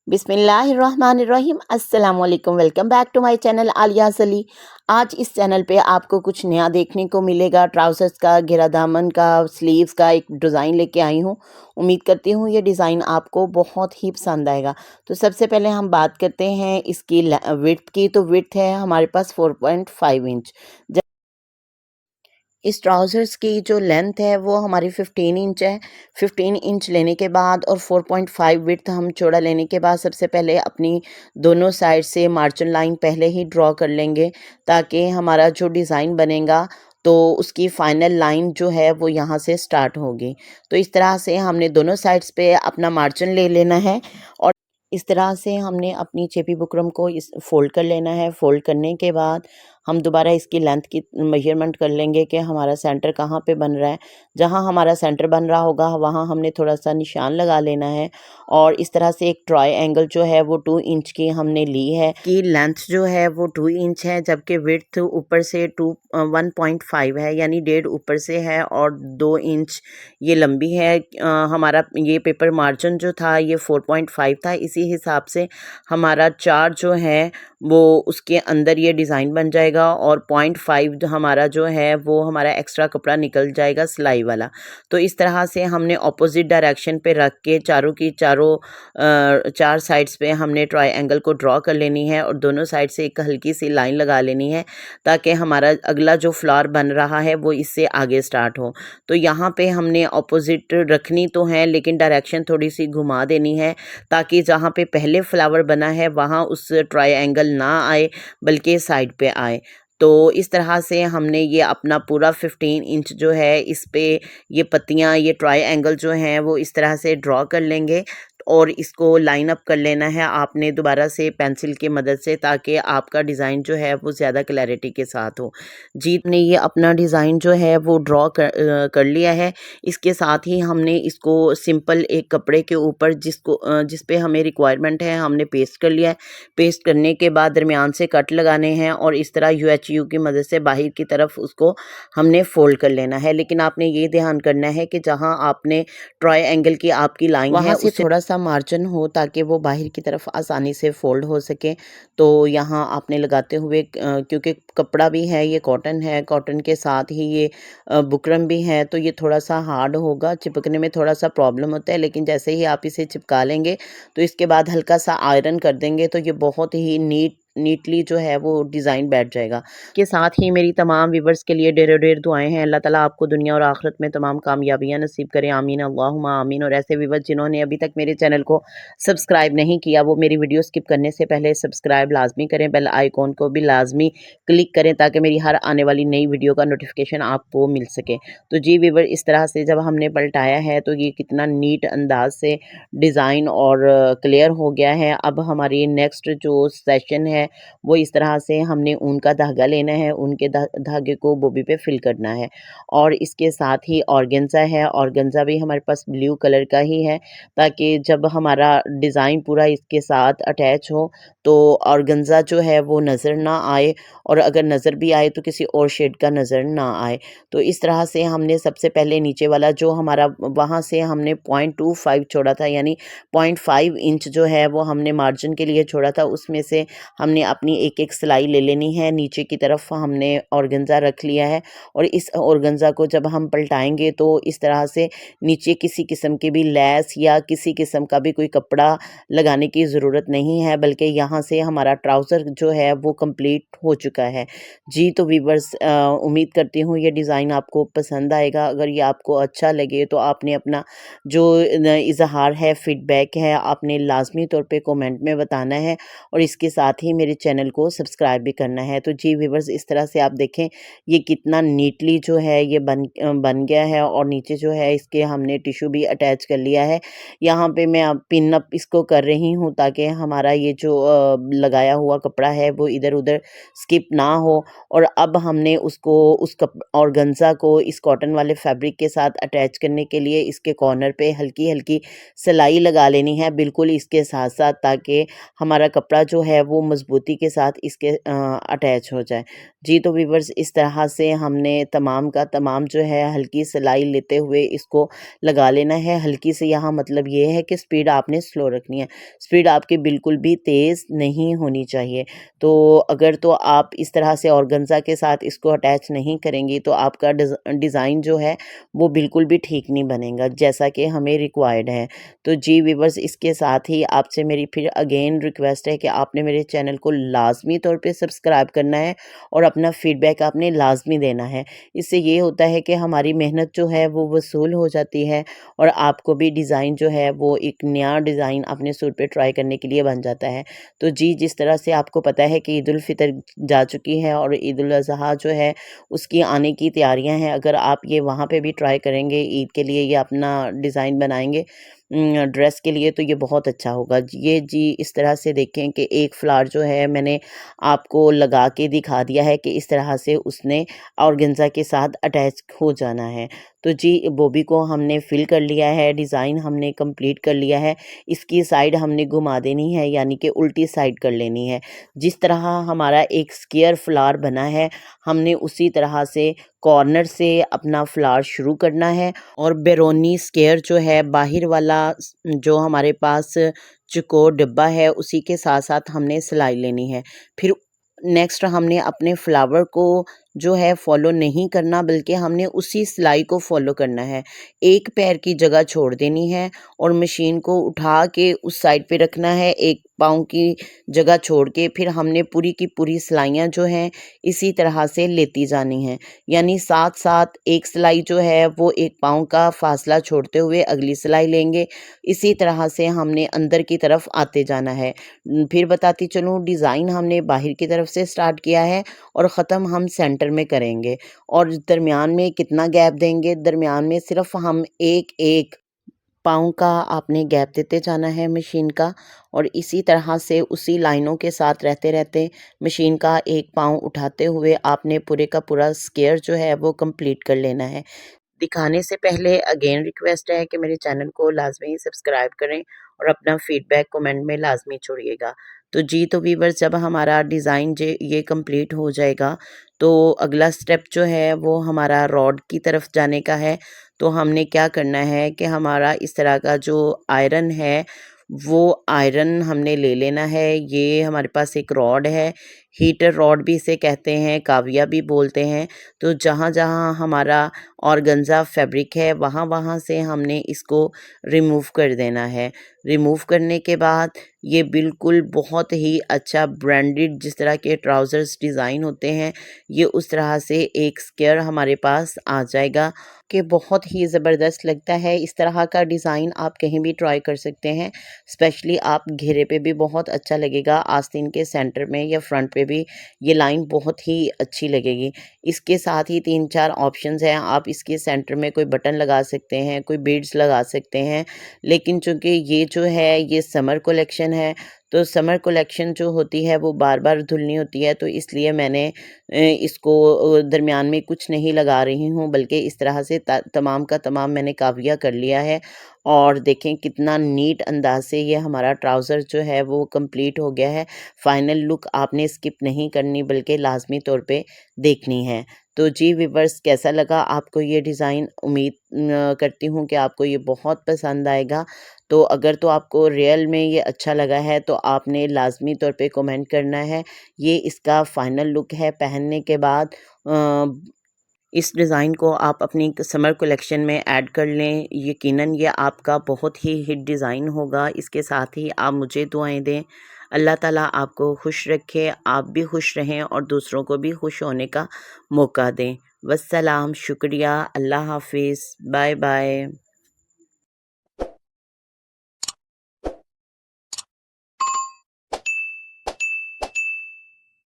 बिस्मिल्लाहिर्रहमानिर्रहीम अस्सलाम वालेकुम। Welcome back to my channel Aliya's Ali. आज इस चैनल पे आपको कुछ नया देखने को मिलेगा। ट्राउज़र्स का, घेरा दामन का, स्लीव्स का एक डिज़ाइन लेके आई हूँ। उम्मीद करती हूँ ये डिज़ाइन आपको बहुत ही पसंद आएगा। तो सबसे पहले हम बात करते हैं इसकी विड्थ की। तो विड्थ है हमारे पास 4.5 इंच। इस ट्राउज़र्स की जो लेंथ है वो हमारी 15 इंच है। 15 इंच लेने के बाद और 4.5 विड्थ हम चौड़ा लेने के बाद सबसे पहले अपनी दोनों साइड से मार्जिन लाइन पहले ही ड्रॉ कर लेंगे, ताकि हमारा जो डिज़ाइन बनेगा तो उसकी फाइनल लाइन जो है वो यहाँ से स्टार्ट होगी। तो इस तरह से हमने दोनों साइड्स पे अपना मार्जिन ले लेना है और इस तरह से हमने अपनी चेपी बुकरम को इस फोल्ड कर लेना है। फोल्ड करने के बाद हम दोबारा इसकी लेंथ की मेजरमेंट कर लेंगे कि हमारा सेंटर कहाँ पे बन रहा है। जहाँ हमारा सेंटर बन रहा होगा वहाँ हमने थोड़ा सा निशान लगा लेना है और इस तरह से एक ट्रायंगल जो है वो 2 इंच की हमने ली है। कि लेंथ जो है वो 2 इंच है, जबकि विड्थ ऊपर से 1.5 है, यानी 1.5 ऊपर से है और 2 इंच ये लंबी है। हमारा ये पेपर मार्जिन जो था ये 4.5 था, इसी हिसाब से हमारा 4 जो है वो उसके अंदर ये डिज़ाइन बन जाएगा और 0.5 हमारा जो है वो हमारा एक्स्ट्रा कपड़ा निकल जाएगा सिलाई वाला। तो इस तरह से हमने ऑपोजिट डायरेक्शन पे रख के चारों की चारों 4 साइड्स पे हमने ट्रायंगल को ड्रॉ कर लेनी है और दोनों साइड से एक हल्की सी लाइन लगा लेनी है, ताकि हमारा अगला जो फ्लावर बन रहा है वो इससे आगे स्टार्ट हो। तो यहाँ पे हमने ऑपोजिट रखनी तो है, लेकिन डायरेक्शन थोड़ी सी घुमा देनी है, ताकि जहाँ पे पहले फ्लावर बना है वहाँ उस ट्रायंगल ना आए बल्कि साइड पे आए। तो इस तरह से हमने ये अपना पूरा 15 इंच जो है इस पे ये पत्तियाँ, ये ट्रायंगल जो हैं वो इस तरह से ड्रॉ कर लेंगे और इसको लाइन अप कर लेना है आपने दोबारा से पेंसिल की मदद से, ताकि आपका डिज़ाइन जो है वो ज़्यादा क्लैरिटी के साथ हो। जी, ने ये अपना डिज़ाइन जो है वो ड्रॉ कर लिया है। इसके साथ ही हमने इसको सिंपल एक कपड़े के ऊपर जिस पे हमें रिक्वायरमेंट है हमने पेस्ट कर लिया है। पेस्ट करने के बाद दरमियान से कट लगाने हैं और इस तरह यूएचयू की मदद से बाहर की तरफ उसको हमने फोल्ड कर लेना है। लेकिन आपने ये ध्यान करना है कि जहाँ आपने ट्रायंगल की आपकी लाइन है उससे थोड़ा सा मार्जिन हो, ताकि वो बाहर की तरफ आसानी से फोल्ड हो सके। तो यहाँ आपने लगाते हुए क्योंकि कपड़ा भी है, ये कॉटन है, कॉटन के साथ ही ये बुकरम भी है, तो ये थोड़ा सा हार्ड होगा, चिपकने में थोड़ा सा प्रॉब्लम होता है। लेकिन जैसे ही आप इसे चिपका लेंगे तो इसके बाद हल्का सा आयरन कर देंगे तो ये बहुत ही नीटली जो है वो डिज़ाइन बैठ जाएगा। के साथ ही मेरी तमाम व्यूवर्स के लिए ढेरों ढेर दुआएं हैं। अल्लाह ताला आपको दुनिया और आखिरत में तमाम कामयाबियां नसीब करे, आमीन अल्लाहुम्मा आमीन। और ऐसे व्यूवर्स जिन्होंने अभी तक मेरे चैनल को सब्सक्राइब नहीं किया वो मेरी वीडियो स्किप करने से पहले सब्सक्राइब लाजमी करें, बेल आइकॉन को भी लाजमी क्लिक करें, ताकि मेरी हर आने वाली नई वीडियो का नोटिफिकेशन आपको मिल सके। तो जी व्यूवर, इस तरह से जब हमने पलटाया है तो ये कितना नीट अंदाज से डिज़ाइन और क्लियर हो गया है। अब हमारी नेक्स्ट जो सेशन है वो इस तरह से हमने ऊन का धागा लेना है, ऊन के धागे को बोबी पे फिल करना है और इसके साथ ही ऑर्गेन्जा है। ऑर्गेन्जा भी हमारे पास ब्लू कलर का ही है, ताकि जब हमारा डिज़ाइन पूरा इसके साथ अटैच हो तो ऑर्गेन्जा जो है वो नज़र ना आए, और अगर नज़र भी आए तो किसी और शेड का नज़र ना आए। तो इस तरह से हमने सबसे पहले नीचे वाला जो हमारा वहाँ से हमने 0.25 छोड़ा था, यानी 0.5 इंच जो है वो हमने मार्जिन के लिए छोड़ा था, उसमें से हमने अपनी एक एक सिलाई ले लेनी है। नीचे की तरफ हमने ऑर्गेन्जा रख लिया है और इस ऑर्गेन्जा को जब हम पलटाएंगे तो इस तरह से नीचे किसी किस्म की भी लैस या किसी किस्म का भी कोई कपड़ा लगाने की ज़रूरत नहीं है, बल्कि यहाँ से हमारा ट्राउज़र जो है वो कंप्लीट हो चुका है। जी, तो वीवर्स, उम्मीद करती हूँ ये डिज़ाइन आपको पसंद आएगा। अगर ये आपको अच्छा लगे तो आपने अपना जो इज़हार है, फीडबैक है, आपने लाजमी तौर पे कमेंट में बताना है और इसके साथ ही मेरे चैनल को सब्सक्राइब भी करना है। तो जी व्यूवर्स, इस तरह से आप देखें ये कितना नीटली जो है ये बन गया है और नीचे जो है इसके हमने टिश्यू भी अटैच कर लिया है। यहाँ पे मैं अब पिन अप इसको कर रही हूँ, ताकि हमारा ये जो लगाया हुआ कपड़ा है वो इधर उधर स्किप ना हो। और अब हमने उसको उस कप ऑर्गेन्जा को इस कॉटन वाले फैब्रिक के साथ अटैच करने के लिए इसके कॉर्नर पे हल्की हल्की सिलाई लगा लेनी है बिल्कुल इसके साथ साथ, ताकि हमारा कपड़ा जो है वो मजबूती के साथ इसके अटैच हो जाए। जी तो व्यूअर्स, इस तरह से हमने तमाम का तमाम जो है हल्की सिलाई लेते हुए इसको लगा लेना है। हल्की से यहाँ मतलब ये है कि स्पीड आपने स्लो रखनी है, स्पीड आपकी बिल्कुल भी तेज़ नहीं होनी चाहिए। तो अगर तो आप इस तरह से ऑर्गेन्जा के साथ इसको अटैच नहीं करेंगी तो आपका डिज़ाइन जो है वो बिल्कुल भी ठीक नहीं बनेगा जैसा कि हमें रिक्वायर्ड है। तो जी व्यूअर्स, इसके साथ ही आपसे मेरी फिर अगेन रिक्वेस्ट है कि आपने मेरे चैनल को लाजमी तौर पे सब्सक्राइब करना है और अपना फीडबैक आपने लाजमी देना है। इससे ये होता है कि हमारी मेहनत जो है वो वसूल हो जाती है और आपको भी डिज़ाइन जो है वो एक नया डिज़ाइन अपने सूट पे ट्राई करने के लिए बन जाता है। तो जी, जिस तरह से आपको पता है कि ईद उल फितर जा चुकी है और ईद उल अज़हा जो है उसकी आने की तैयारियां हैं। अगर आप ये वहाँ पे भी ट्राई करेंगे ईद के लिए, ये अपना डिज़ाइन बनाएंगे ड्रेस के लिए, तो ये बहुत अच्छा होगा। ये जी इस तरह से देखें कि एक फ्लावर जो है मैंने आपको लगा के दिखा दिया है कि इस तरह से उसने ऑर्गेन्जा के साथ अटैच हो जाना है। तो जी बॉबी को हमने फिल कर लिया है, डिज़ाइन हमने कंप्लीट कर लिया है। इसकी साइड हमने घुमा देनी है, यानी कि उल्टी साइड कर लेनी है। जिस तरह हमारा एक स्क्वायर फ्लावर बना है, हमने उसी तरह से कॉर्नर से अपना फ्लावर शुरू करना है और बेरोनी स्क्वायर जो है बाहर वाला जो हमारे पास चौकोर डब्बा है उसी के साथ साथ हमने सिलाई लेनी है। फिर नेक्स्ट हमने अपने फ्लावर को जो है फॉलो नहीं करना, बल्कि हमने उसी सिलाई को फॉलो करना है। एक पैर की जगह छोड़ देनी है और मशीन को उठा के उस साइड पे रखना है, एक पाँव की जगह छोड़ के फिर हमने पूरी की पूरी सिलाइयाँ जो हैं इसी तरह से लेती जानी हैं। यानी साथ साथ एक सिलाई जो है वो एक पाँव का फासला छोड़ते हुए अगली सिलाई लेंगे। इसी तरह से हमने अंदर की तरफ आते जाना है। फिर बताती चलूँ, डिज़ाइन हमने बाहर की तरफ से स्टार्ट किया है और ख़त्म हम सेंटर में करेंगे। और दरमियान में कितना गैप देंगे, दरमियान में सिर्फ हम एक एक पाँव का आपने गैप देते जाना है मशीन का। और इसी तरह से उसी लाइनों के साथ रहते रहते मशीन का एक पाँव उठाते हुए आपने पूरे का पूरा स्क्वायर जो है वो कंप्लीट कर लेना है। दिखाने से पहले अगेन रिक्वेस्ट है कि मेरे चैनल को लाजमी सब्सक्राइब करें और अपना फीडबैक कमेंट में लाजमी छोड़िएगा। तो जी तो व्यूअर्स, जब हमारा डिज़ाइन जे ये कंप्लीट हो जाएगा तो अगला स्टेप जो है वो हमारा रॉड की तरफ जाने का है। तो हमने क्या करना है कि हमारा इस तरह का जो आयरन है वो आयरन हमने ले लेना है। ये हमारे पास एक रॉड है, हीटर रॉड भी इसे कहते हैं, काविया भी बोलते हैं। तो जहाँ जहाँ हमारा ऑर्गेन्जा फैब्रिक है वहाँ वहाँ से हमने इसको रिमूव कर देना है। रिमूव करने के बाद ये बिल्कुल बहुत ही अच्छा ब्रांडेड जिस तरह के ट्राउज़र्स डिज़ाइन होते हैं, ये उस तरह से एक स्क्वायर हमारे पास आ जाएगा कि बहुत ही ज़बरदस्त लगता है। इस तरह का डिज़ाइन आप कहीं भी ट्राई कर सकते हैं, स्पेशली आप घेरे पे भी बहुत अच्छा लगेगा। आस्तीन के सेंटर में या फ्रंट पे भी ये लाइन बहुत ही अच्छी लगेगी। इसके साथ ही 3-4 ऑप्शंस हैं, आप इसके सेंटर में कोई बटन लगा सकते हैं, कोई बीड्स लगा सकते हैं। लेकिन चूँकि ये जो है ये समर कलेक्शन है, तो समर कलेक्शन जो होती है वो बार-बार धुलनी होती है, तो इसलिए मैंने इसको दरमियान में कुछ नहीं लगा रही हूँ, बल्कि इस तरह से तमाम का तमाम मैंने काविया कर लिया है। और देखें कितना नीट अंदाज से ये हमारा ट्राउज़र जो है वो कंप्लीट हो गया है। फाइनल लुक आपने स्किप नहीं करनी बल्कि लाजमी तौर पे देखनी है। तो जी व्यूअर्स, कैसा लगा आपको ये डिज़ाइन? उम्मीद करती हूँ कि आपको ये बहुत पसंद आएगा। तो अगर तो आपको रियल में ये अच्छा लगा है तो आपने लाजमी तौर पे कमेंट करना है। ये इसका फाइनल लुक है पहनने के बाद। इस डिज़ाइन को आप अपनी समर कलेक्शन में ऐड कर लें, यकीनन ये आपका बहुत ही हिट डिज़ाइन होगा। इसके साथ ही आप मुझे दुआएं दें। अल्लाह ताला आपको खुश रखे, आप भी खुश रहें और दूसरों को भी खुश होने का मौका दें। वस्सलाम, शुक्रिया, अल्लाह हाफिज़, बाय बाय।